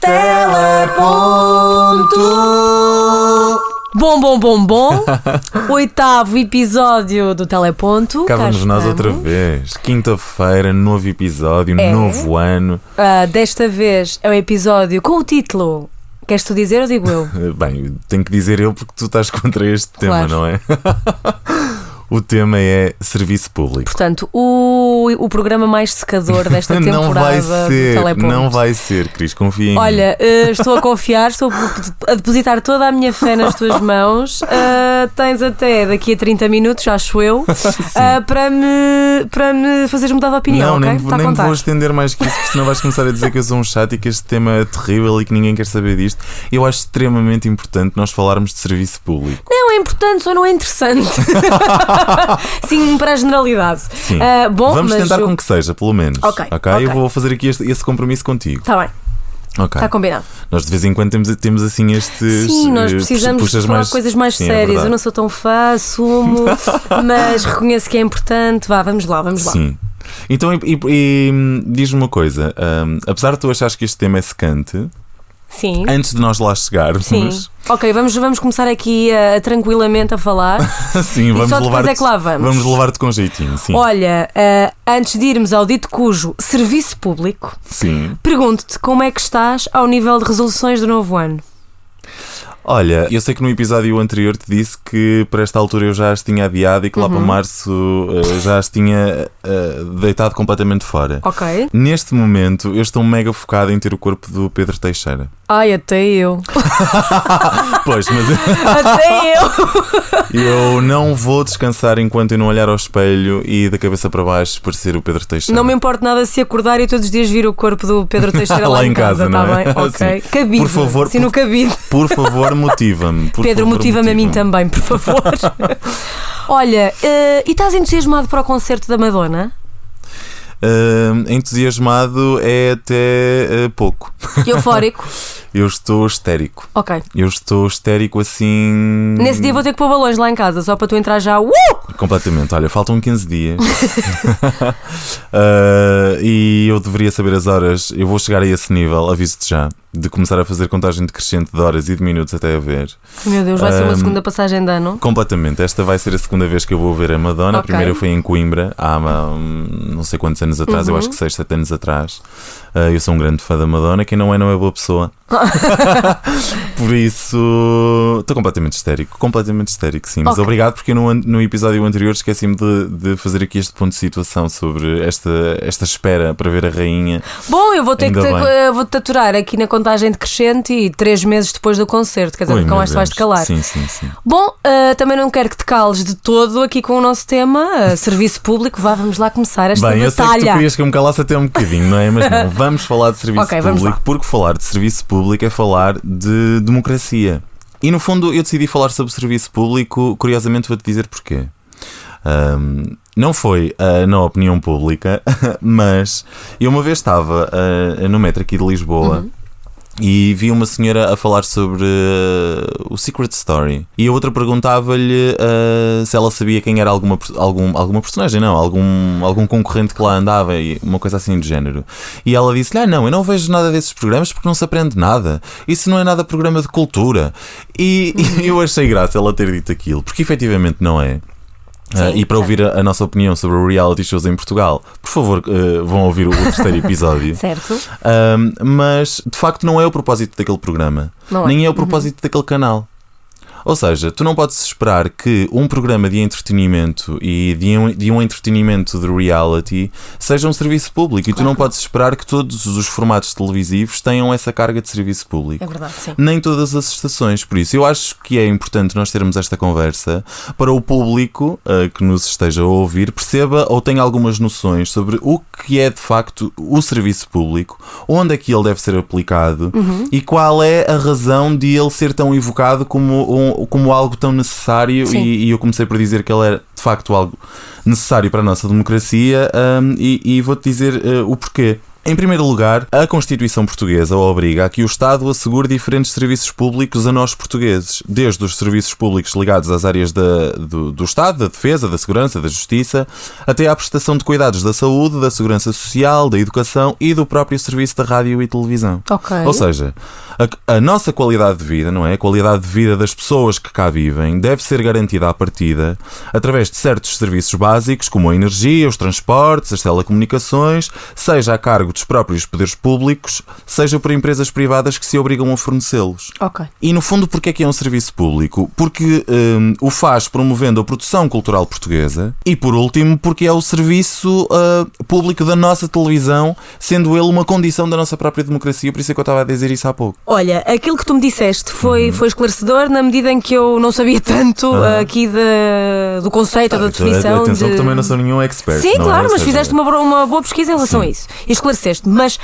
Teleponto. Bom. Oitavo episódio do Teleponto. Cá vamos nós outra vez. Quinta-feira, novo episódio, novo ano. Desta vez é um episódio com o título. Queres tu dizer ou digo eu? Bem, tenho que dizer eu porque tu estás contra este tema, Claro. não é? O tema é serviço público. Portanto, o programa mais secador desta temporada Não vai do ser, Teleponto. não vai ser, Cris, confia em mim. Olha, estou a confiar, estou a depositar toda a minha fé nas tuas mãos. Tens até daqui a 30 minutos, acho eu, para me fazeres mudar de opinião, Não, ok? Está a nem contar. vou estender mais que isso, porque senão vais começar a dizer que eu sou um chato e que este tema é terrível e que ninguém quer saber disto. Eu acho extremamente importante nós falarmos de serviço público. Não é importante, só não é interessante. Sim, para a generalidade. Sim. Bom, vamos mas tentar com que seja, pelo menos. Ok. Eu vou fazer aqui esse compromisso contigo. Está bem, Ok. está combinado. Nós de vez em quando temos assim estes. Sim, nós precisamos puxas falar coisas mais Sim, é sérias. verdade. Eu não sou tão fã, assumo, mas reconheço que é importante. Vamos lá. Sim. Então, e diz-me uma coisa: apesar de tu achares que este tema é secante, Sim. antes de nós lá chegarmos. Sim. Ok, vamos começar aqui tranquilamente a falar. Sim, E só depois é que lá vamos. Vamos levar-te com jeitinho, sim. Olha, antes de irmos ao dito cujo serviço público, Sim. pergunto-te como é que estás ao nível de resoluções do novo ano. Olha, eu sei que no episódio anterior te disse que para esta altura eu já as tinha adiado e que lá para março já as tinha deitado completamente fora. Ok. Neste momento eu estou mega focado em ter o corpo do Pedro Teixeira. Ai, até eu. Pois, mas Até eu. eu não vou descansar enquanto eu não olhar ao espelho e da cabeça para baixo parecer o Pedro Teixeira. Não me importa nada se acordar e todos os dias vir o corpo do Pedro Teixeira lá em casa, não está é? bem? Ok. Sim. Cabido. Por favor, Sim, no cabido. Por favor, motiva-me. Pedro, motiva-me a mim também, por favor. Olha, e estás entusiasmado para o concerto da Madonna? Entusiasmado é até pouco. Eufórico? Eu estou histérico. Ok. Eu estou histérico assim. Nesse dia vou ter que pôr balões lá em casa, só para tu entrar já. Completamente. Olha, faltam 15 dias. E eu deveria saber as horas. Eu vou chegar a esse nível, aviso-te já, de começar a fazer contagem decrescente de horas e de minutos até a ver. Meu Deus, vai ser uma segunda passagem de ano. Completamente. Esta vai ser a segunda vez que eu vou ver a Madonna. Ok. A primeira foi em Coimbra, há não sei quantos anos atrás, eu acho que 6, 7 anos atrás. Eu sou um grande fã da Madonna. Quem não é boa pessoa. Por isso estou completamente histérico, sim. Mas Ok. obrigado, porque eu no episódio anterior esqueci-me de fazer aqui este ponto de situação sobre esta espera para ver a rainha. Bom, eu vou ter Ainda que bem. vou-te aturar aqui na contagem decrescente e 3 meses depois do concerto, quer dizer, Ui, com meu esta vais-te Deus. calar. Sim. Bom, também não quero que te cales de todo aqui com o nosso tema, serviço público. Vamos lá começar esta Bem, eu sei que tu batalha. querias que eu me calasse até um bocadinho, não é? Mas não, vamos falar de serviço Ok, vamos público, lá. porque falar de serviço público é falar de democracia. E no fundo eu decidi falar sobre serviço público, curiosamente vou-te dizer porquê. Não foi na opinião pública, mas eu uma vez estava no metro aqui de Lisboa. E vi uma senhora a falar sobre o Secret Story. E a outra perguntava-lhe se ela sabia quem era alguma personagem, não, algum concorrente que lá andava, e uma coisa assim do género. E ela disse-lhe: não, eu não vejo nada desses programas porque não se aprende nada. Isso não é nada programa de cultura. E eu achei graça ela ter dito aquilo, porque efetivamente não é. E para ouvir a nossa opinião sobre o reality shows em Portugal, por favor, vão ouvir o terceiro episódio. Certo. Mas de facto não é o propósito daquele programa, Não é. nem é o propósito daquele canal. Ou seja, tu não podes esperar que um programa de entretenimento e de um entretenimento de reality seja um serviço público. E tu não podes esperar que todos os formatos televisivos tenham essa carga de serviço público. É verdade, sim. Nem todas as estações. Por isso, eu acho que é importante nós termos esta conversa para o público que nos esteja a ouvir perceba ou tenha algumas noções sobre o que é de facto o serviço público, onde é que ele deve ser aplicado e qual é a razão de ele ser tão evocado como algo tão necessário. E eu comecei por dizer que ele era de facto algo necessário para a nossa democracia, e vou-te dizer o porquê. Em primeiro lugar, a Constituição Portuguesa obriga a que o Estado assegure diferentes serviços públicos a nós portugueses, desde os serviços públicos ligados às áreas do Estado, da defesa, da segurança, da justiça, até à prestação de cuidados da saúde, da segurança social, da educação e do próprio serviço da rádio e televisão. Ok. Ou seja, a nossa qualidade de vida, não é? A qualidade de vida das pessoas que cá vivem deve ser garantida à partida através de certos serviços básicos como a energia, os transportes, as telecomunicações, seja a cargo dos próprios poderes públicos, seja por empresas privadas que se obrigam a fornecê-los. Ok. E no fundo, porquê é que é um serviço público? Porque o faz promovendo a produção cultural portuguesa e, por último, porque é o serviço público da nossa televisão, sendo ele uma condição da nossa própria democracia, por isso é que eu estava a dizer isso há pouco. Olha, aquilo que tu me disseste foi esclarecedor na medida em que eu não sabia tanto aqui do conceito, da definição. Atenção que também não sou nenhum expert. Sim, não claro, é? mas fizeste uma boa pesquisa em relação a isso. E esclareceste. Mas,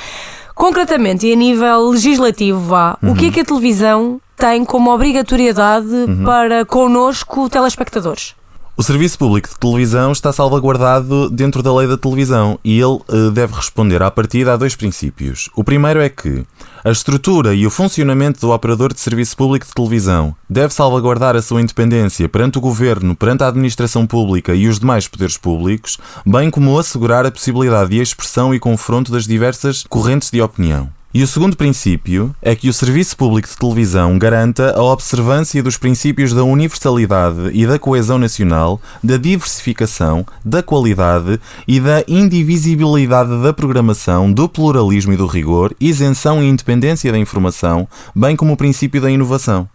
concretamente, e a nível legislativo, o que é que a televisão tem como obrigatoriedade para connosco, telespectadores? O Serviço Público de Televisão está salvaguardado dentro da lei da televisão e ele deve responder à partida a dois princípios. O primeiro é que a estrutura e o funcionamento do operador de serviço público de televisão deve salvaguardar a sua independência perante o governo, perante a administração pública e os demais poderes públicos, bem como assegurar a possibilidade de expressão e confronto das diversas correntes de opinião. E o segundo princípio é que o Serviço Público de Televisão garanta a observância dos princípios da universalidade e da coesão nacional, da diversificação, da qualidade e da indivisibilidade da programação, do pluralismo e do rigor, isenção e independência da informação, bem como o princípio da inovação.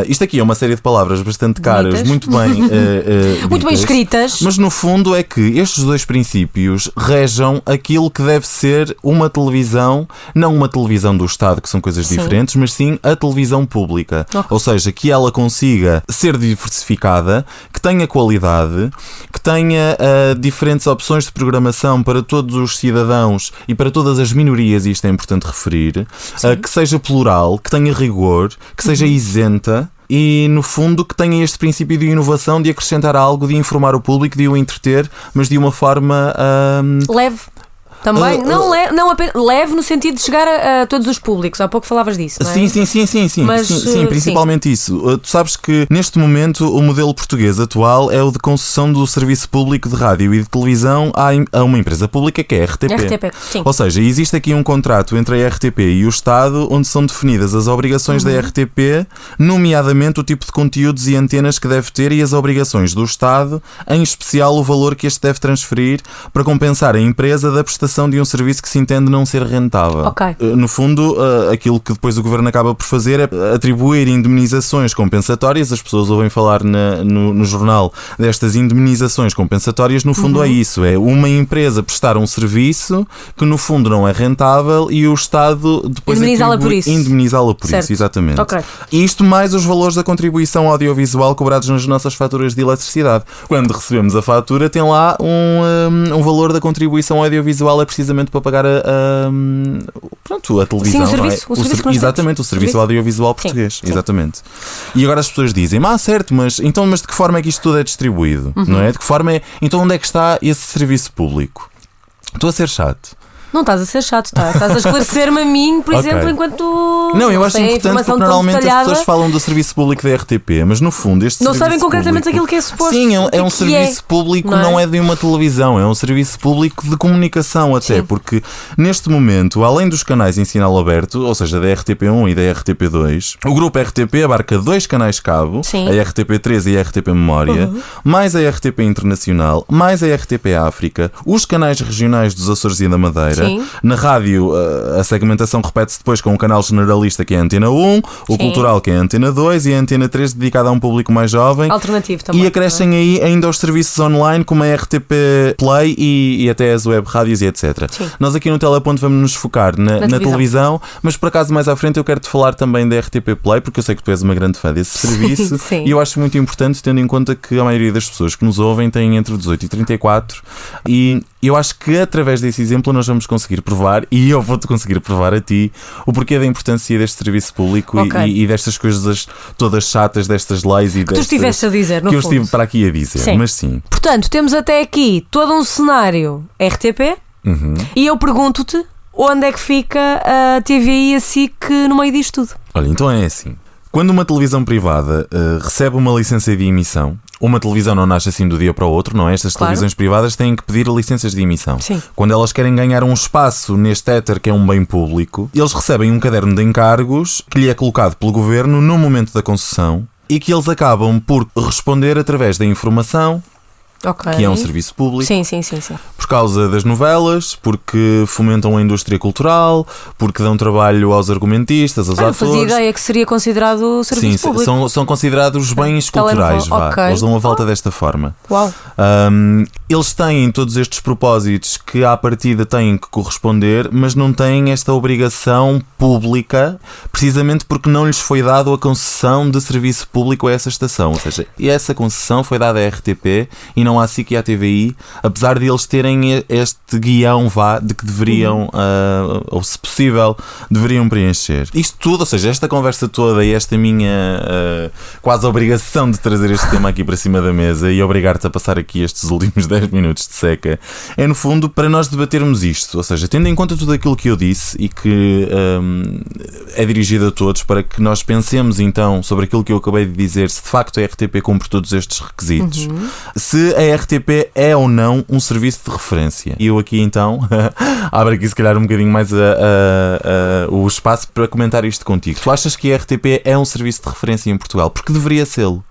Isto aqui é uma série de palavras bastante caras, muito bem muito bem escritas. Mas no fundo é que estes dois princípios regem aquilo que deve ser uma televisão, não uma televisão do Estado, que são coisas diferentes, mas sim a televisão pública. Okay. Ou seja, que ela consiga ser diversificada, que tenha qualidade, que tenha diferentes opções de programação para todos os cidadãos e para todas as minorias, e isto é importante referir, que seja plural, que tenha rigor, que seja isenta, e no fundo que tenha este princípio de inovação, de acrescentar algo, de informar o público, de o entreter, mas de uma forma leve. Também, não apenas leve no sentido de chegar a todos os públicos. Há pouco falavas disso, não é? Sim, mas, sim, principalmente isso. Tu sabes que neste momento o modelo português atual é o de concessão do serviço público de rádio e de televisão a uma empresa pública que é a RTP. Sim. Ou seja, existe aqui um contrato entre a RTP e o Estado onde são definidas as obrigações da RTP, nomeadamente o tipo de conteúdos e antenas que deve ter e as obrigações do Estado, em especial o valor que este deve transferir para compensar a empresa da prestação de um serviço que se entende não ser rentável. Okay. No fundo, aquilo que depois o Governo acaba por fazer é atribuir indemnizações compensatórias. As pessoas ouvem falar no jornal destas indemnizações compensatórias. No fundo é isso, é uma empresa prestar um serviço que no fundo não é rentável e o Estado depois indemnizá-la por isso. Indemnizá-la por isso, exatamente. Okay. E isto mais os valores da contribuição audiovisual cobrados nas nossas faturas de eletricidade. Quando recebemos a fatura tem lá um valor da contribuição audiovisual, é precisamente para pagar a televisão. Sim, o serviço. Não é? Exatamente, o serviço audiovisual português. Sim. Exatamente. E agora as pessoas dizem, certo, mas de que forma é que isto tudo é distribuído? Não é? De que forma é? Então onde é que está esse serviço público? Estou a ser chato. Não estás a ser chato, estás a esclarecer-me a mim, por exemplo, enquanto... Não, eu acho importante porque normalmente as pessoas falam do serviço público da RTP, mas no fundo este não serviço sabem concretamente público, aquilo que é suposto. Sim, é um serviço público, não é de uma televisão, é um serviço público de comunicação até, porque neste momento, além dos canais em sinal aberto, ou seja, da RTP1 e da RTP2, o grupo RTP abarca 2 canais cabo, a RTP3 e a RTP Memória, mais a RTP Internacional, mais a RTP África, os canais regionais dos Açores e da Madeira. Sim. Na rádio a segmentação repete-se depois com um canal generalista que é a Antena 1, o Cultural que é a Antena 2 e a Antena 3 dedicada a um público mais jovem. Alternativo também. E acrescem aí ainda os serviços online como a RTP Play e até as web rádios e etc. Sim. Nós aqui no Teleponto vamos nos focar na televisão, mas por acaso mais à frente eu quero-te falar também da RTP Play, porque eu sei que tu és uma grande fã desse serviço. Sim. E eu acho muito importante, tendo em conta que a maioria das pessoas que nos ouvem têm entre 18 e 34 e eu acho que através desse exemplo nós vamos conseguir provar, e eu vou-te conseguir provar a ti, o porquê da importância deste serviço público e destas coisas todas chatas, destas leis e que tu estiveste a dizer, no que fundo. Eu estive para aqui a dizer, sim. Mas sim. Portanto, temos até aqui todo um cenário RTP e eu pergunto-te onde é que fica a TVI e a SIC no meio disto tudo? Olha, então é assim. Quando uma televisão privada recebe uma licença de emissão, uma televisão não nasce assim do dia para o outro, não é? Estas televisões privadas têm que pedir licenças de emissão. Sim. Quando elas querem ganhar um espaço neste éter que é um bem público, eles recebem um caderno de encargos que lhe é colocado pelo governo no momento da concessão e que eles acabam por responder através da informação, que é um serviço público. Sim. Por causa das novelas, porque fomentam a indústria cultural, porque dão trabalho aos argumentistas, aos atores. Eu fazia ideia que seria considerado serviço público. São considerados bens culturais. Eles dão a volta desta forma. Uau. Eles têm todos estes propósitos que à partida têm que corresponder, mas não têm esta obrigação pública, precisamente porque não lhes foi dado a concessão de serviço público a essa estação. Ou seja, essa concessão foi dada à RTP e não à SIC e à TVI, apesar de eles terem este guião de que deveriam, ou se possível, deveriam preencher. Isto tudo, ou seja, esta conversa toda e esta minha quase obrigação de trazer este tema aqui para cima da mesa e obrigar-te a passar aqui estes últimos 10 minutos de seca, é no fundo para nós debatermos isto, ou seja, tendo em conta tudo aquilo que eu disse e que é dirigido a todos, para que nós pensemos então sobre aquilo que eu acabei de dizer, se de facto a RTP cumpre todos estes requisitos, se a RTP é ou não um serviço de referência. E eu aqui então abro aqui se calhar um bocadinho mais o espaço para comentar isto contigo. Tu achas que a RTP é um serviço de referência em Portugal? Porque deveria sê-lo.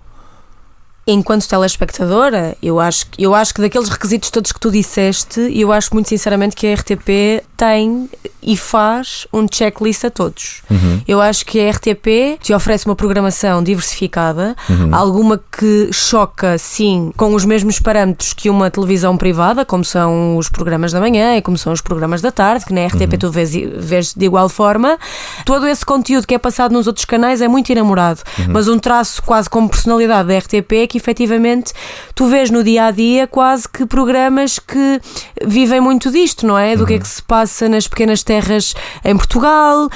Enquanto telespectadora, eu acho que daqueles requisitos todos que tu disseste, eu acho muito sinceramente que a RTP tem e faz um checklist a todos. Eu acho que a RTP te oferece uma programação diversificada, alguma que choca, sim, com os mesmos parâmetros que uma televisão privada, como são os programas da manhã e como são os programas da tarde, que na RTP tu vês de igual forma. Todo esse conteúdo que é passado nos outros canais é muito enamorado, mas um traço quase como personalidade da RTP é que efetivamente tu vês no dia a dia quase que programas que vivem muito disto, não é? Do que é que se passa nas pequenas terras em Portugal,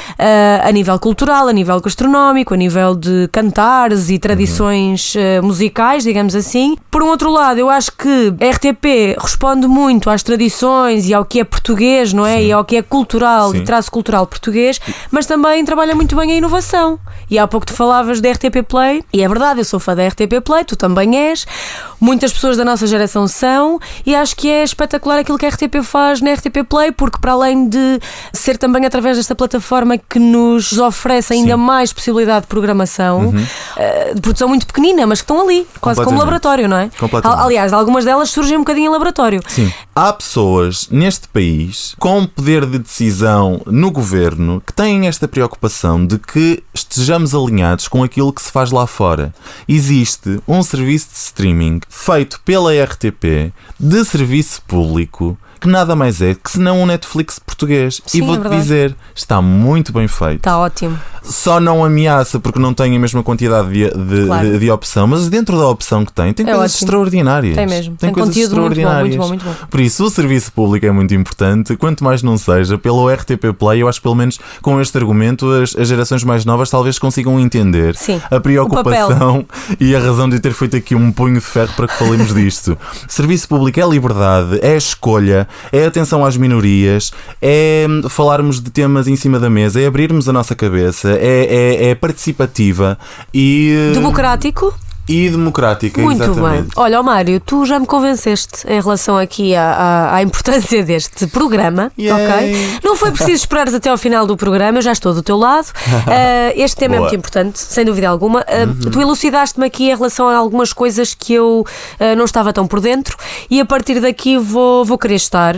a nível cultural, a nível gastronómico, a nível de cantares e tradições musicais, digamos assim. Por um outro lado, eu acho que a RTP responde muito às tradições e ao que é português, não é? Sim. E ao que é cultural e traço cultural português, mas também trabalha muito bem a inovação. E há pouco tu falavas da RTP Play, e é verdade, eu sou fã da RTP Play, tu também és, muitas pessoas da nossa geração são, e acho que é espetacular aquilo que a RTP faz na RTP Play, porque para além de ser também através desta plataforma que nos oferece ainda mais possibilidade de programação, de produção muito pequenina, mas que estão ali, quase como laboratório, não é? Aliás, algumas delas surgem um bocadinho em laboratório. Sim. Há pessoas neste país com poder de decisão no governo que têm esta preocupação de que estejamos alinhados com aquilo que se faz lá fora. Existe um serviço de streaming feito pela RTP de serviço público que nada mais é que senão um Netflix português. Sim, e vou-te dizer, está muito bem feito. Está ótimo. Só não ameaça porque não tem a mesma quantidade de opção, mas dentro da opção que tem coisas extraordinárias. Tem mesmo. Tem coisas extraordinárias. Muito bom. Por isso, o serviço público é muito importante, quanto mais não seja, pelo RTP Play, eu acho que pelo menos com este argumento as gerações mais novas talvez consigam entender a preocupação e a razão de ter feito aqui um punho de ferro para que falemos disto. Serviço público é liberdade, é escolha, é atenção às minorias, é falarmos de temas em cima da mesa, é abrirmos a nossa cabeça, é participativa e... democrático. E democrática, muito exatamente. Bem. Olha, Mário, tu já me convenceste em relação aqui à importância deste programa, ok? Não foi preciso esperares até ao final do programa, eu já estou do teu lado. Este tema é muito importante, sem dúvida alguma. Tu elucidaste-me aqui em relação a algumas coisas que eu não estava tão por dentro e a partir daqui vou querer estar,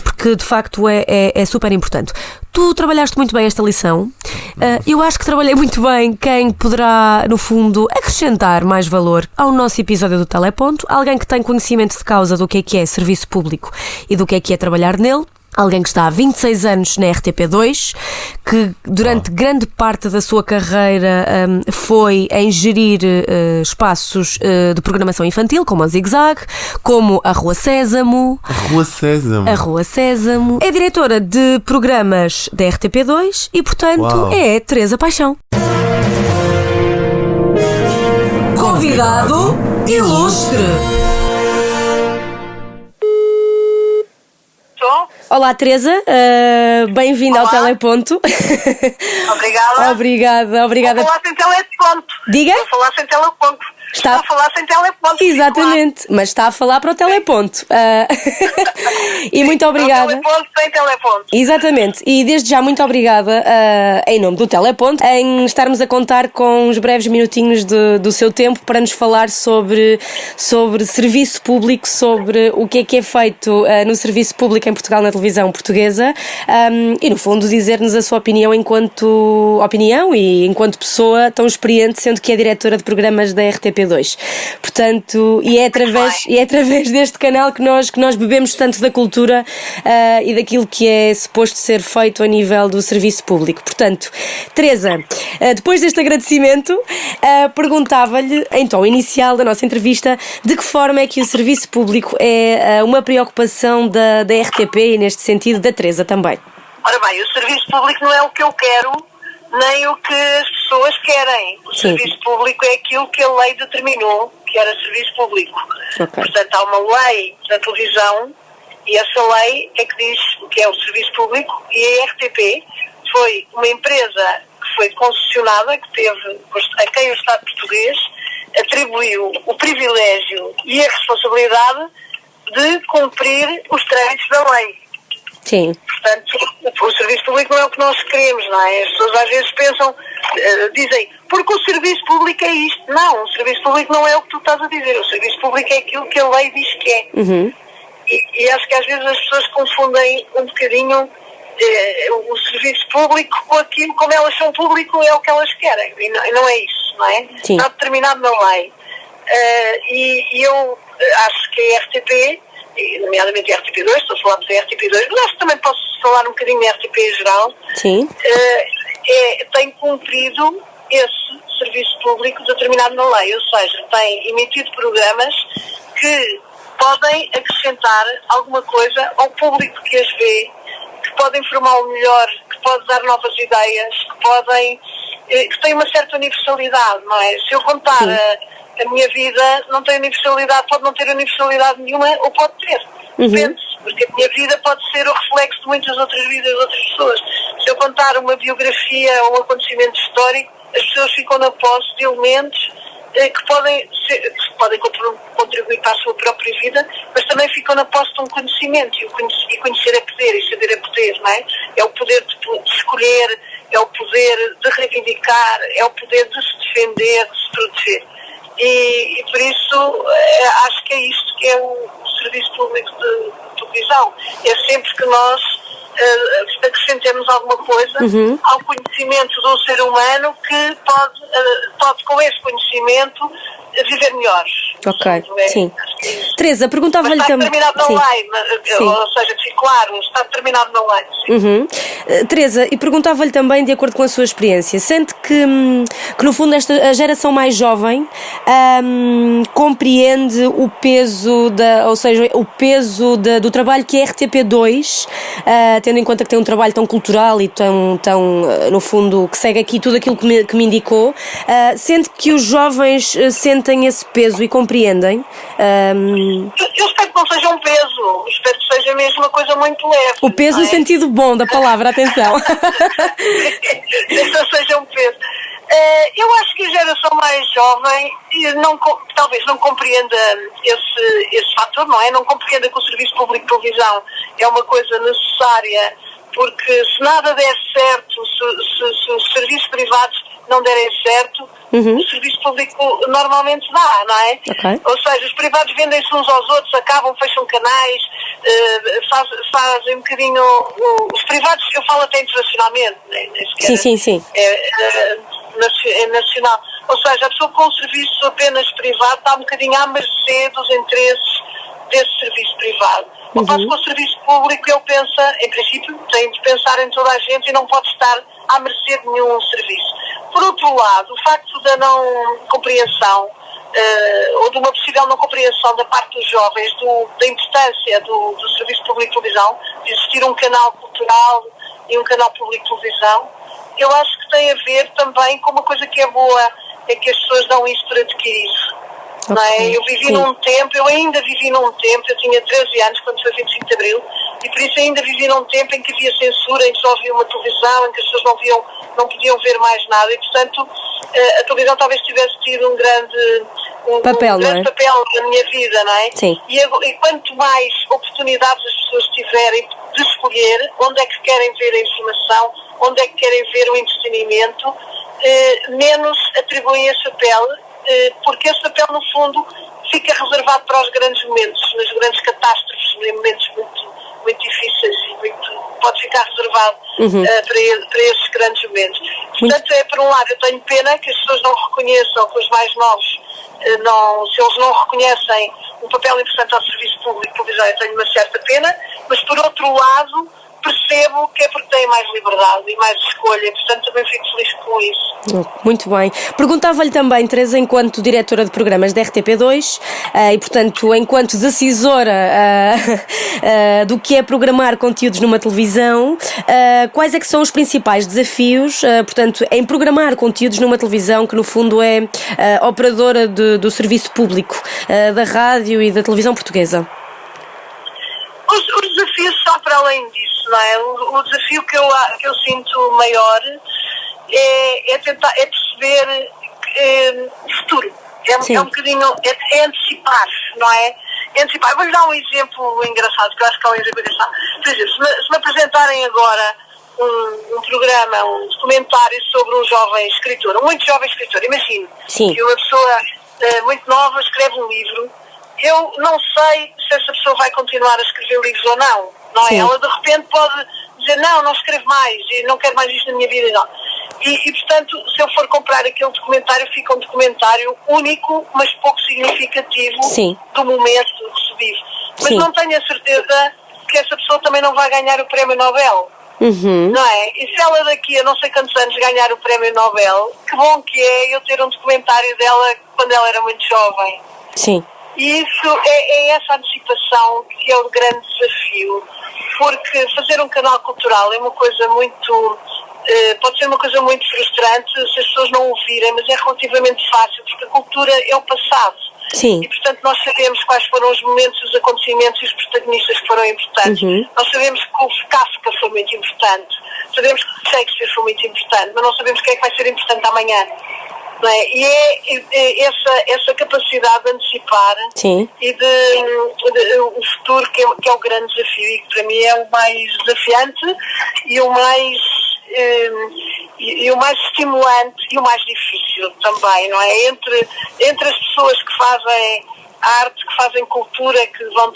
porque de facto é super importante. Tu trabalhaste muito bem esta lição. Eu acho que trabalhei muito bem quem poderá, no fundo, acrescentar mais valor ao nosso episódio do Teleponto. Alguém que tem conhecimento de causa do que é serviço público e do que é trabalhar nele. Alguém que está há 26 anos na RTP2, que durante grande parte da sua carreira foi em gerir espaços de programação infantil, como a Zig Zag, como a Rua Sésamo. A Rua Sésamo. É diretora de programas da RTP2 e, portanto, é Teresa Paixão. Convidado ilustre. Olá, Teresa, bem-vinda ao Teleponto. Obrigada. Obrigada. Vou falar sem teleponto. Diga? Vou falar sem teleponto. Estou a falar sem teleponto. Exatamente, mas está a falar para o Teleponto. E muito obrigada. Teleponto sem teleponto. Exatamente, e desde já muito obrigada em nome do Teleponto em estarmos a contar com uns breves minutinhos do seu tempo para nos falar sobre serviço público, sobre o que é feito no serviço público em Portugal na televisão portuguesa e no fundo dizer-nos a sua opinião enquanto opinião e enquanto pessoa tão experiente, sendo que é diretora de programas da RTP2. Portanto, e é através deste canal que nós bebemos tanto da cultura e daquilo que é suposto ser feito a nível do serviço público. Portanto, Teresa, depois deste agradecimento, perguntava-lhe, em tom inicial da nossa entrevista, de que forma é que o serviço público é uma preocupação da RTP e, neste sentido, da Teresa também. Ora bem, o serviço público não é o que eu quero, nem o que as pessoas querem. O serviço público é aquilo que a lei determinou que era serviço público. Okay. Portanto, há uma lei da televisão e essa lei é que diz o que é o serviço público, e a RTP foi uma empresa que foi concessionada, a quem o Estado português atribuiu o privilégio e a responsabilidade de cumprir os trâmites da lei. Sim. Portanto, o serviço público não é o que nós queremos, não é? As pessoas às vezes pensam, dizem, porque o serviço público é isto. Não, o serviço público não é o que tu estás a dizer. O serviço público é aquilo que a lei diz que é. Uhum. E acho que às vezes as pessoas confundem um bocadinho o serviço público com aquilo, como elas são público, é o que elas querem. E não é isso, não é? Sim. Está determinado na lei. E eu acho que a RTP, nomeadamente a RTP2, estou a falar da RTP2, mas acho que também posso falar um bocadinho da RTP em geral, sim, tem cumprido esse serviço público determinado na lei, ou seja, tem emitido programas que podem acrescentar alguma coisa ao público que as vê, que podem informá-lo melhor, que pode dar novas ideias, que têm uma certa universalidade, não é? Se eu contar a minha vida, não tem universalidade, pode não ter universalidade nenhuma, ou pode ter. Depende, porque a minha vida pode ser o reflexo de muitas outras vidas de outras pessoas. Se eu contar uma biografia ou um acontecimento histórico, as pessoas ficam na posse de elementos que podem contribuir para a sua própria vida, mas também ficam na posse de um conhecimento, e conhecer é poder, e saber é poder, não é? É o poder de escolher, é o poder de reivindicar, é o poder de se defender, de se proteger. E por isso acho que é isto que é o serviço público de televisão. É sempre que nós acrescentemos alguma coisa ao conhecimento do ser humano que pode com esse conhecimento viver melhor. Ok, sim. Teresa, perguntava-lhe também. Está determinado na lei, ou seja, fique claro, está determinado na lei. Teresa, e perguntava-lhe também, de acordo com a sua experiência, sente que no fundo a geração mais jovem compreende o peso do trabalho que é RTP2, tendo em conta que tem um trabalho tão cultural e tão no fundo, que segue aqui tudo aquilo que me indicou, sente que os jovens sentem esse peso e compreendem? Eu espero que não seja um peso, espero que seja mesmo uma coisa muito leve. O peso no sentido bom da palavra, atenção. Que não seja um peso. Eu acho que a geração mais jovem talvez não compreenda esse fator, não é? Não compreenda que o serviço público de televisão é uma coisa necessária, porque se nada der certo, se os serviços privados não derem certo, o serviço público normalmente dá, não é? Okay. Ou seja, os privados vendem-se uns aos outros, acabam, fecham canais, fazem um bocadinho... Os privados, eu falo até internacionalmente, nem sequer... Sim. É nacional. Ou seja, a pessoa com um serviço apenas privado está um bocadinho à mercê dos interesses desse serviço privado. Ao passo que o serviço público, ele pensa, em princípio, tem de pensar em toda a gente e não pode estar à mercê de nenhum serviço. Por outro lado, o facto da não compreensão ou de uma possível não compreensão da parte dos jovens da importância do serviço público de televisão, de existir um canal cultural e um canal público de televisão, eu acho que tem a ver também com uma coisa que é boa, é que as pessoas dão isso por adquirir. Não é? Eu ainda vivi num tempo, eu tinha 13 anos quando foi 25 de Abril, e por isso ainda vivi num tempo em que havia censura, em que só havia uma televisão, em que as pessoas não podiam ver mais nada e, portanto, a televisão talvez tivesse tido um grande papel na minha vida, não é? Sim. E quanto mais oportunidades as pessoas tiverem de escolher onde é que querem ver a informação, onde é que querem ver o entretenimento, menos atribuem esse papel, porque esse papel, no fundo, fica reservado para os grandes momentos, nas grandes catástrofes, em momentos muito difíceis e pode ficar reservado para esses grandes momentos. Portanto, por um lado, eu tenho pena que as pessoas não reconheçam, que os mais novos, se eles não reconhecem um papel importante ao serviço público, eu tenho uma certa pena, mas por outro lado, percebo que é porque têm mais liberdade e mais escolha, portanto também fico feliz com isso. Muito bem. Perguntava-lhe também, Teresa, enquanto diretora de programas da RTP2 e, portanto, enquanto decisora do que é programar conteúdos numa televisão, quais é que são os principais desafios, portanto, em programar conteúdos numa televisão que, no fundo, é operadora do serviço público da rádio e da televisão portuguesa? Os desafios são para além disso, não é? O desafio que eu sinto maior é perceber o futuro. É um bocadinho, é antecipar, não é? Antecipar. Eu vou-lhe dar um exemplo engraçado, que eu acho que é um exemplo engraçado. Por exemplo, se me apresentarem agora um programa, um documentário sobre um jovem escritor, um muito jovem escritor, imagine que uma pessoa muito nova escreve um livro. Eu não sei se essa pessoa vai continuar a escrever livros ou não é? Sim. Ela de repente pode dizer, não escrevo mais, e não quero mais isto na minha vida, não. E portanto, se eu for comprar aquele documentário, fica um documentário único, mas pouco significativo do momento que se vive. Mas não tenho a certeza que essa pessoa também não vai ganhar o Prémio Nobel. Não é? E se ela daqui a não sei quantos anos ganhar o Prémio Nobel, que bom que é eu ter um documentário dela quando ela era muito jovem. Sim. E isso é essa antecipação que é o grande desafio, porque fazer um canal cultural é uma coisa muito, pode ser uma coisa muito frustrante se as pessoas não ouvirem, mas é relativamente fácil, porque a cultura é o passado. Sim. E portanto nós sabemos quais foram os momentos, os acontecimentos e os protagonistas que foram importantes. Nós sabemos que o Kafka foi muito importante, sabemos que Shakespeare foi muito importante, mas não sabemos quem é que vai ser importante amanhã. Não é? E é essa capacidade de antecipar e de o futuro que é o grande desafio e que para mim é o mais desafiante e o mais estimulante e o mais difícil também, não é? Entre as pessoas que fazem arte, que fazem cultura, que vão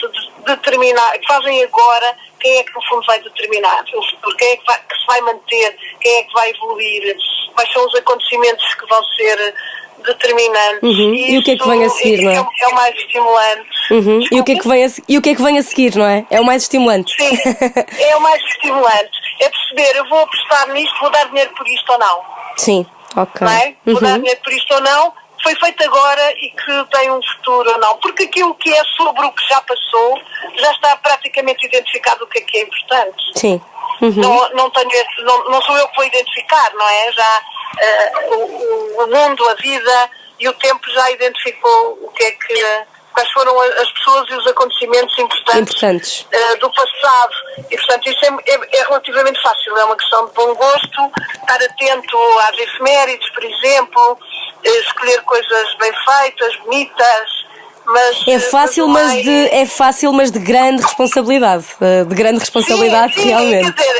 determinar, que fazem agora, quem é que no fundo vai determinar o futuro, quem é que se vai manter, quem é que vai evoluir, quais são os acontecimentos que vão ser determinantes. E o que é que vem a seguir, não é? É o mais estimulante. E o que é que vem a seguir, não é? É o mais estimulante. Sim, é o mais estimulante. É perceber, eu vou apostar nisto, vou dar dinheiro por isto ou não. Sim, ok. Não é? Vou dar dinheiro por isto ou não, foi feito agora e que tem um futuro ou não. Porque aquilo que é sobre o que já passou, já está praticamente identificado o que é importante. Sim. Não sou eu que vou identificar, não é? Já o mundo, a vida e o tempo já identificou quais foram as pessoas e os acontecimentos importantes. Do passado. E, portanto, isso é relativamente fácil. É uma questão de bom gosto, estar atento às efemérides, por exemplo, escolher coisas bem feitas, bonitas. É fácil, mas de grande responsabilidade. Sim, Quer realmente. dizer,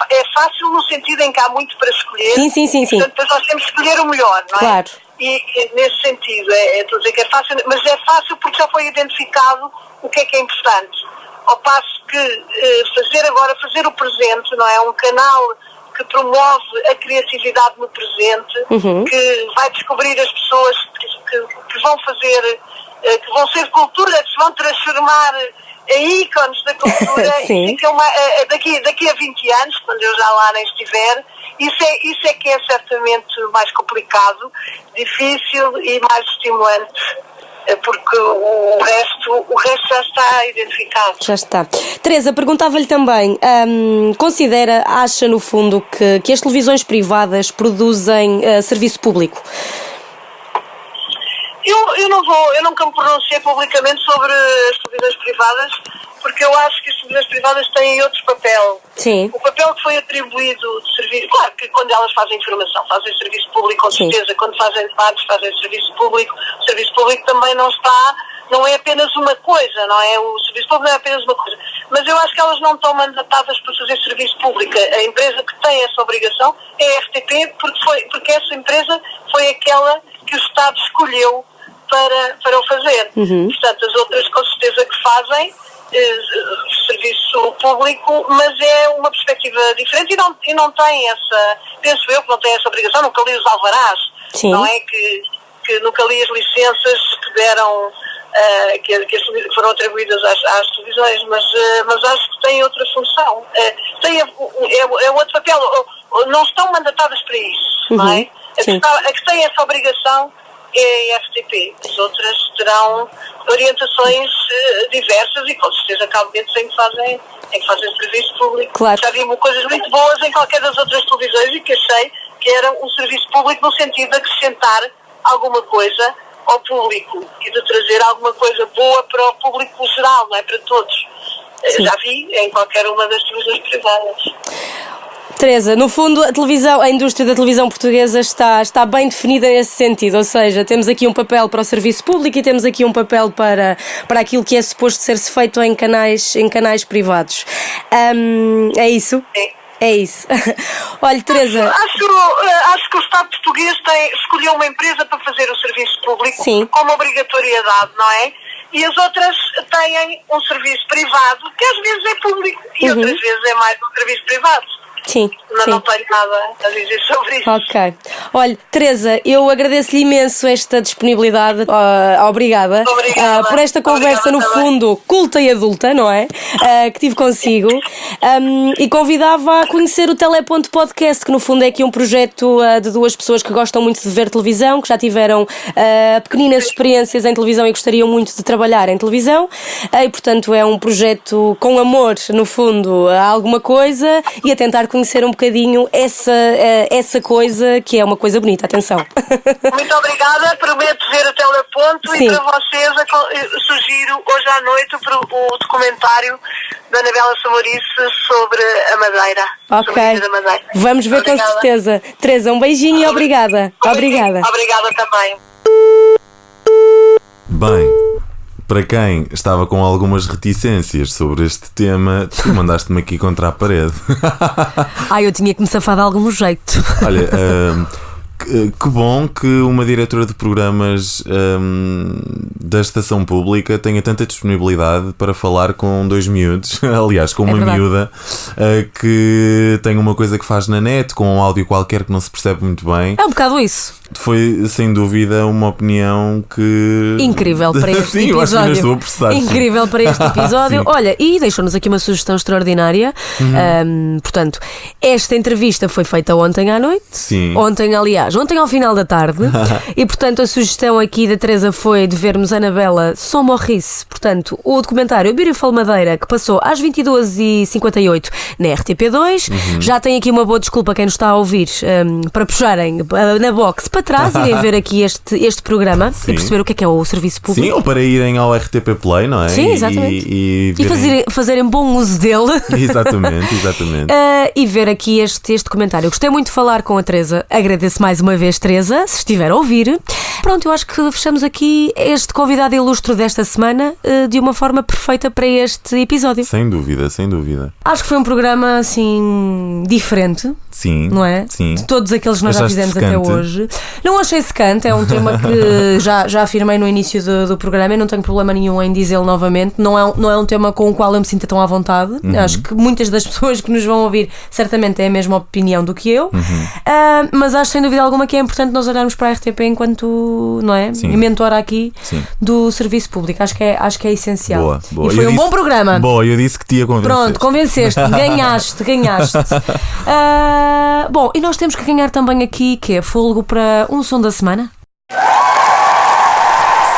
é fácil no sentido em que há muito para escolher. Sim. Portanto, depois nós temos que escolher o melhor, não é? Claro. E nesse sentido, estou a dizer que é fácil, mas é fácil porque já foi identificado o que é importante. Ao passo que fazer o presente, não é? Um canal que promove a criatividade no presente, que vai descobrir as pessoas que vão fazer, que vão ser cultura, que se vão transformar em ícones da cultura. Sim. Daqui a 20 anos, quando eu já lá nem estiver, isso é que é certamente mais complicado, difícil e mais estimulante, porque o resto já está identificado. Já está. Teresa, perguntava-lhe também, acha no fundo que as televisões privadas produzem serviço público? Eu nunca me pronunciei publicamente sobre as televisões privadas, porque eu acho que as televisões privadas têm outro papel. Sim. O papel que foi atribuído de serviço, claro que quando elas fazem informação, fazem serviço público, com certeza, quando fazem debates, fazem serviço público, o serviço público também não é apenas uma coisa, não é? O serviço público não é apenas uma coisa. Mas eu acho que elas não estão mandatadas para fazer serviço público. A empresa que tem essa obrigação é a RTP, porque essa empresa foi aquela que o Estado escolheu para o fazer. Portanto, as outras com certeza que fazem serviço público, mas é uma perspectiva diferente e não tem essa, penso eu que não tem essa obrigação, nunca li os alvarás, não é que nunca li as licenças que deram, que foram atribuídas às televisões, mas acho que tem outra função, é outro papel, não estão mandatadas para isso, não é? A que tem essa obrigação é a RTP. As outras terão orientações diversas e com certeza há momentos em que fazem serviço público. Claro. Já vi coisas muito boas em qualquer das outras televisões e que achei que era um serviço público no sentido de acrescentar alguma coisa ao público e de trazer alguma coisa boa para o público geral, não é? Para todos. Já vi em qualquer uma das televisões privadas. Teresa, no fundo a indústria da televisão portuguesa está bem definida nesse sentido, ou seja, temos aqui um papel para o serviço público e temos aqui um papel para aquilo que é suposto ser-se feito em canais privados. É isso? Sim. É isso. Olha, Teresa... Acho que o Estado português escolheu uma empresa para fazer o serviço público como obrigatoriedade, não é? E as outras têm um serviço privado que às vezes é público e outras vezes é mais um serviço privado. Sim. Não tenho nada a dizer sobre isso. Ok. Olha, Teresa, eu agradeço-lhe imenso esta disponibilidade. Obrigada. Por esta conversa, no fundo, culta e adulta, não é? Que tive consigo. E convidava a conhecer o Teleponto Podcast, que no fundo é aqui um projeto de duas pessoas que gostam muito de ver televisão, que já tiveram pequeninas experiências em televisão e gostariam muito de trabalhar em televisão. E, portanto, é um projeto com amor, no fundo, a alguma coisa e a tentar conhecer um bocadinho essa coisa que é uma coisa bonita, atenção. Muito obrigada, prometo ver o Teleponto. E para vocês sugiro hoje à noite o documentário da Anabela Samorice sobre a Madeira. Ok, da Madeira. Vamos ver. Obrigada. Com certeza. Teresa, um beijinho e obrigada. Obrigada também. Bem, para quem estava com algumas reticências sobre este tema, tu mandaste-me aqui contra a parede. Eu tinha que me safar de algum jeito. Olha, que bom que uma diretora de programas da estação pública tenha tanta disponibilidade para falar com dois miúdos, aliás, com uma miúda que tem uma coisa que faz na net, com um áudio qualquer que não se percebe muito bem. É um bocado isso. Foi, sem dúvida, uma opinião que... incrível para este Sim, episódio. eu acho que ainda estou a processar. Incrível para este episódio. Olha, e deixou-nos aqui uma sugestão extraordinária. Portanto, esta entrevista foi feita ontem à noite. Sim. Ontem ao final da tarde. E, portanto, a sugestão aqui da Teresa foi de vermos Anabela Samorice, portanto, o documentário Beautiful Madeira, que passou às 22h58 na RTP2. Já tem aqui uma boa desculpa quem nos está a ouvir para puxarem na box para trás, irem ver aqui este programa. Sim. E perceber o que é o serviço público. Sim, ou para irem ao RTP Play, não é? Sim, exatamente. E fazerem bom uso dele. Exatamente. E ver aqui este documentário. Gostei muito de falar com a Teresa. Agradeço mais uma vez, Teresa, se estiver a ouvir. Pronto, eu acho que fechamos aqui este convidado ilustre desta semana de uma forma perfeita para este episódio. Sem dúvida. Acho que foi um programa, assim, diferente. Sim. Não é? Sim. De todos aqueles que nós já fizemos secante até hoje. Não achei secante, é um tema que já afirmei no início do programa e não tenho problema nenhum em dizê-lo novamente. Não é um tema com o qual eu me sinto tão à vontade. Acho que muitas das pessoas que nos vão ouvir certamente têm a mesma opinião do que eu. Mas acho sem dúvida alguma que é importante nós olharmos para a RTP enquanto, não é? Sim. Mentora aqui do serviço público. Acho que é essencial. Boa. E foi bom programa. Boa, eu disse que te ia convencer. Pronto, convenceste, ganhaste. Bom, e nós temos que ganhar também aqui, que é fôlego para um som da semana.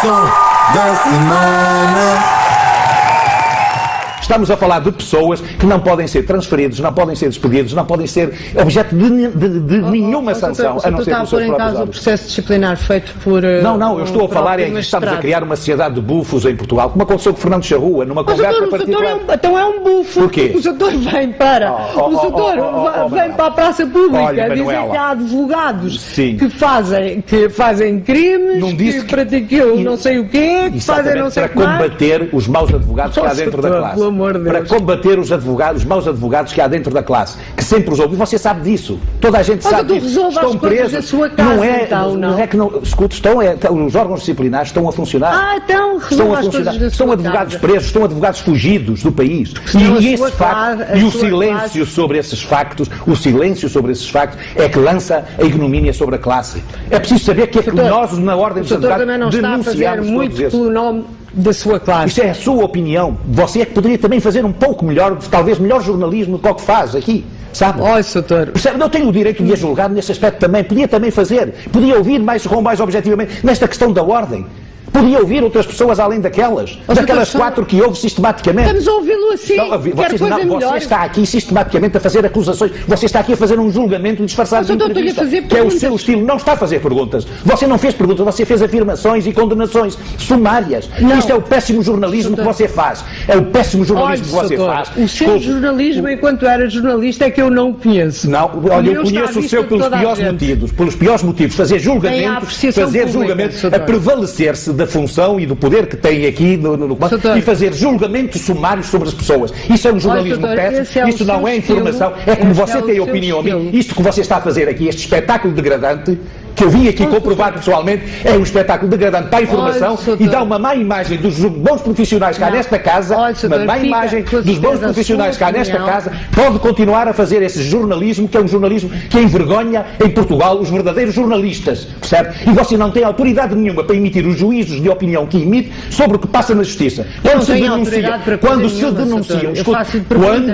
Som da semana. Estamos a falar de pessoas que não podem ser transferidos, não podem ser despedidos, não podem ser objeto de nenhuma sanção, a não ser pelos seus próprios em causa o processo disciplinar feito por... Não, eu estou a falar em que estamos a criar uma sociedade de bufos em Portugal, como aconteceu com Fernando Charrua, numa conversa particular. Então é um bufo. Porquê? O doutor vem para a praça pública dizer que há advogados que fazem crimes, que praticam não sei o quê, que fazem não sei o que para combater os maus advogados que há dentro da classe. Para combater os maus advogados que há dentro da classe, que sempre os ouvem. Você sabe disso. Toda a gente sabe disso. Estão presos. Não é que não. Escute, os órgãos disciplinares estão a funcionar. Estão advogados presos, estão advogados fugidos do país. E esse facto, e o silêncio sobre esses factos, é que lança a ignomínia sobre a classe. É preciso saber que nós, na Ordem dos Advogados, denunciamos muito pelo nome da sua classe. Isto é a sua opinião. Você é que poderia também fazer um pouco melhor, talvez melhor jornalismo do que o que faz aqui. Sabe? Olha, doutor. Eu tenho o direito de a julgar nesse aspecto também. Podia também fazer. Podia ouvir mais objetivamente nesta questão da ordem. Podia ouvir outras pessoas além daquelas 4 que ouve sistematicamente. Estamos a ouvi-lo assim. Você está aqui sistematicamente a fazer acusações. Você está aqui a fazer um julgamento disfarçado de entrevista, que é o seu estilo. Não está a fazer perguntas. Você não fez perguntas, você fez afirmações e condenações sumárias. Isto é o péssimo jornalismo que você faz. É o péssimo jornalismo que você faz. O seu jornalismo, enquanto era jornalista, é que eu não conheço. Não, olha, eu conheço o seu pelos piores motivos. Pelos piores motivos. Fazer julgamento a prevalecer-se da função e do poder que tem aqui e fazer julgamentos sumários sobre as pessoas. Isso é um jornalismo péssimo, isso não é informação, é como você tem opinião. Isto que você está a fazer aqui, este espetáculo degradante, que eu vim aqui comprovar pessoalmente, é um espetáculo degradante para a informação e dá uma má imagem dos bons profissionais cá nesta casa, uma má imagem dos bons profissionais cá nesta casa. Pode continuar a fazer esse jornalismo, que é um jornalismo que envergonha em Portugal os verdadeiros jornalistas, percebe? E você não tem autoridade nenhuma para emitir os juízos de opinião que emite sobre o que passa na Justiça. Quando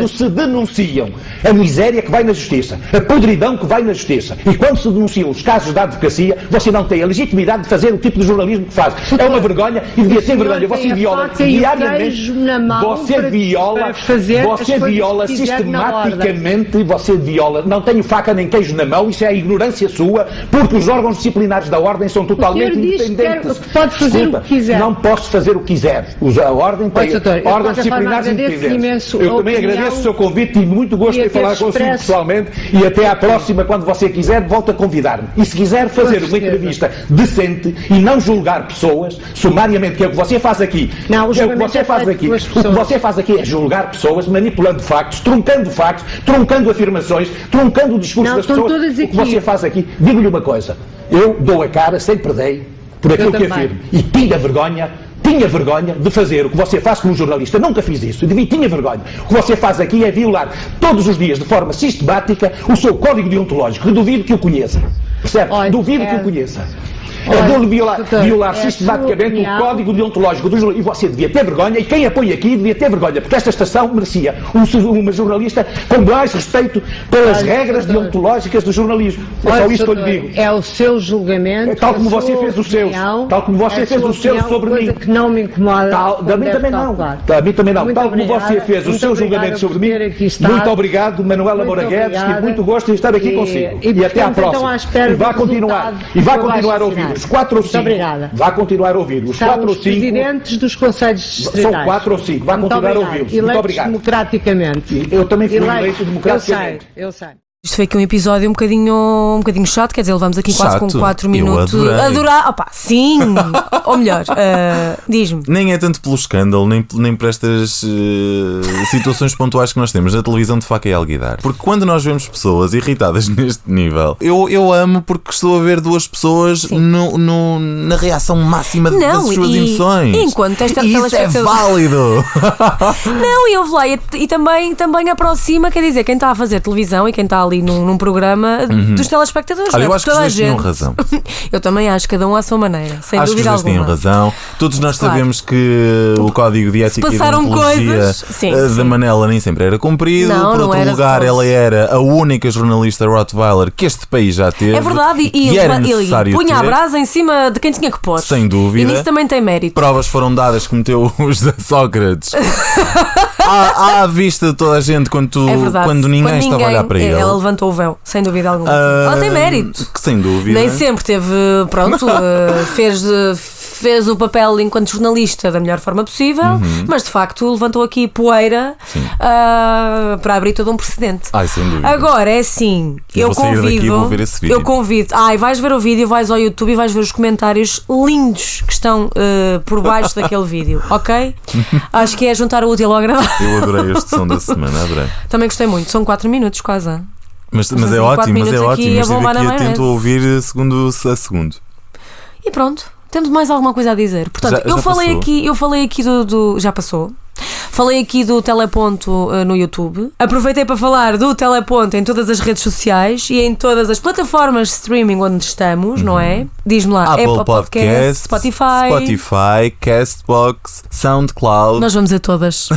se denunciam a miséria que vai na Justiça, a podridão que vai na Justiça, e quando se denunciam os casos da advocacia, você não tem a legitimidade de fazer o tipo de jornalismo que faz. É uma vergonha e devia ter vergonha. Você viola diariamente, você viola sistematicamente, não tenho faca nem queijo na mão, isso é a ignorância sua, porque os órgãos disciplinares da Ordem são totalmente independentes. Pode fazer o que quiser. Não posso fazer o que quiser. A Ordem tem órgãos disciplinares independentes. Eu também agradeço o seu convite e muito gosto de falar consigo pessoalmente e até à próxima, quando você quiser, volta a convidar-me. E se quiser fazer uma entrevista decente e não julgar pessoas sumariamente, que é o que você faz aqui. Não, o que você faz aqui é julgar pessoas, manipulando factos, truncando afirmações, truncando o discurso das pessoas. O que você faz aqui, digo-lhe uma coisa, eu dou a cara, sempre dei, por aquilo que afirmo, e tinha vergonha de fazer o que você faz como jornalista. Nunca fiz isso. Tinha vergonha. O que você faz aqui é violar todos os dias, de forma sistemática, o seu código deontológico. Duvido que o conheça. Percebe? Duvido que o conheça. Violar sistematicamente o código deontológico do jornalista. E você devia ter vergonha, e quem apoia aqui devia ter vergonha, porque esta estação merecia uma jornalista com mais respeito pelas regras deontológicas do jornalismo. É só isto que eu lhe digo. É o seu julgamento, tal como você fez o seu, sobre mim. Que não me incomoda. A mim também não. Tal como você fez o seu julgamento sobre mim. Muito obrigado, Manuela Moura Guedes, tive muito gosto de estar aqui consigo. E até à próxima. E vai continuar a ouvir. Os 4 ou 5. Vai continuar a ouvir. Os 4 ou 5. Presidentes dos Conselhos Distritais. São 4 ou 5. Vai continuar a ouvi-los. Muito obrigado. Democraticamente. Eu também fui eleito democraticamente. Eu sei. Isto foi aqui um episódio um bocadinho chato, quer dizer, levamos aqui quase com 4 minutos. Adorar. Opa, sim! Ou melhor, diz-me. Nem é tanto pelo escândalo, nem por estas situações pontuais que nós temos na televisão de faca e alguidar. Porque quando nós vemos pessoas irritadas neste nível, eu amo porque estou a ver duas pessoas na reação máxima das suas emoções. Enquanto esta isso é válido! Não, e eu vou lá, e também aproxima, quer dizer, quem está a fazer televisão e quem está ali ali num programa dos telespectadores. Olha, eu acho que os dois tinham razão. Eu também acho, cada um à sua maneira, sem acho dúvida que os dois alguma. tinham razão. Todos nós sabemos que o código de ética e de deontologia da Manela nem sempre era cumprido. Por outro lugar, ela era a única jornalista Rottweiler que este país já teve. É verdade, e era necessário punha a brasa em cima de quem tinha que pôr. Sem dúvida. E nisso também tem mérito. Provas foram dadas que meteu o José Sócrates à vista de toda a gente quando ninguém estava a olhar para ele. Ela levantou o véu, sem dúvida alguma. Ela tem mérito. Sem dúvida. Nem sempre teve, pronto, fez o papel enquanto jornalista da melhor forma possível, mas de facto levantou aqui poeira para abrir todo um precedente. Sem dúvida. Agora é assim, eu convido. Vais ver o vídeo, vais ao YouTube e vais ver os comentários lindos que estão por baixo daquele vídeo, ok? Acho que é juntar o útil ao agradável. Eu adorei este som da semana, adorei. Também gostei muito, são 4 minutos quase. Mas é ótimo, mas é ótimo. Mas eu tento ouvir segundo a segundo. E pronto, temos mais alguma coisa a dizer. Portanto, eu falei aqui do. Já passou. Falei aqui do Teleponto no YouTube. Aproveitei para falar do Teleponto em todas as redes sociais e em todas as plataformas de streaming onde estamos, não é? Diz-me lá, Apple Podcast, Spotify, Castbox, SoundCloud. Nós vamos a todas.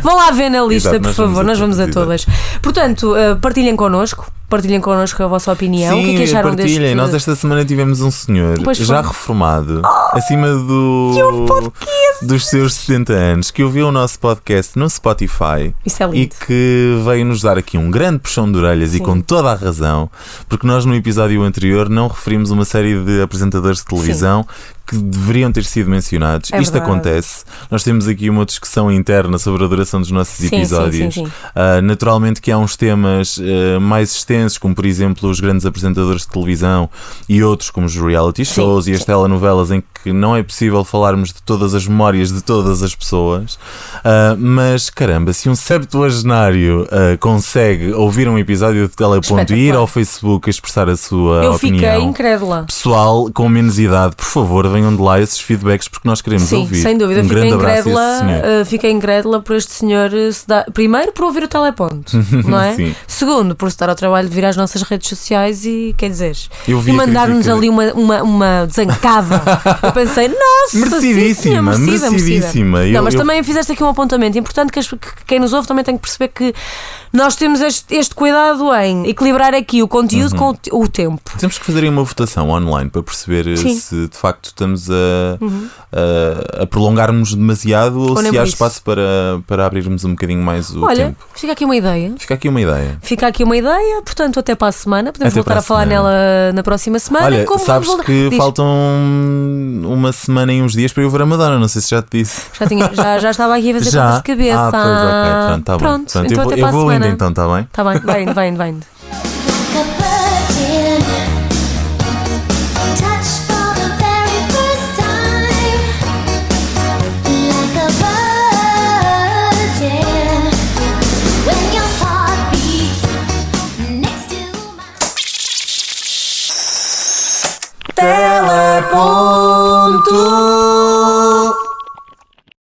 Vão lá ver na lista, exato, por favor. Nós vamos a todas. Portanto, partilhem connosco a vossa opinião. Sim, o que é que acharam partilhem. deste... Nós esta semana tivemos um senhor já reformado, acima dos seus 70 anos, que ouviu o nosso podcast no Spotify. Isso é lindo. E que veio nos dar aqui um grande puxão de orelhas. Sim. E com toda a razão, porque nós no episódio anterior não referimos uma série de apresentadores de televisão. Sim. Que deveriam ter sido mencionados. Isto verdade. Acontece. Nós temos aqui uma discussão interna sobre a duração dos nossos episódios. Sim. Naturalmente que há uns temas mais extensos, como por exemplo os grandes apresentadores de televisão e outros como os reality shows e as telenovelas, em que não é possível falarmos de todas as memórias de todas as pessoas. Mas caramba, se um septuagenário consegue ouvir um episódio de Teleponto e ir ao Facebook a expressar a sua opinião. Eu fiquei incrédula. Pessoal com menos idade, por favor, venham de lá esses feedbacks, porque nós queremos ouvir. Sem dúvida, fiquei incrédula por este senhor primeiro por ouvir o Teleponto, não é? Segundo, por se dar ao trabalho de vir às nossas redes sociais e quer dizer, e mandar-nos ali uma desancada. Eu pensei, nossa, merecidíssima. Não, mas também fizeste aqui um apontamento importante que quem nos ouve também tem que perceber que nós temos este cuidado em equilibrar aqui o conteúdo com o tempo. Temos que fazer uma votação online para perceber se de facto estamos a prolongarmos demasiado ou se há espaço para abrirmos um bocadinho mais o tempo. Fica aqui uma ideia. Fica aqui uma ideia, portanto, até para a semana. Podemos voltar a falar nela na próxima semana. Olha, sabes que faltam uma semana e uns dias para eu ver a Madonna, não sei se já te disse. Já estava aqui a fazer contas de cabeça. Pois ok, tá bom. Portanto, então eu vou indo então, está bem? Está bem, vai indo. Teleponto.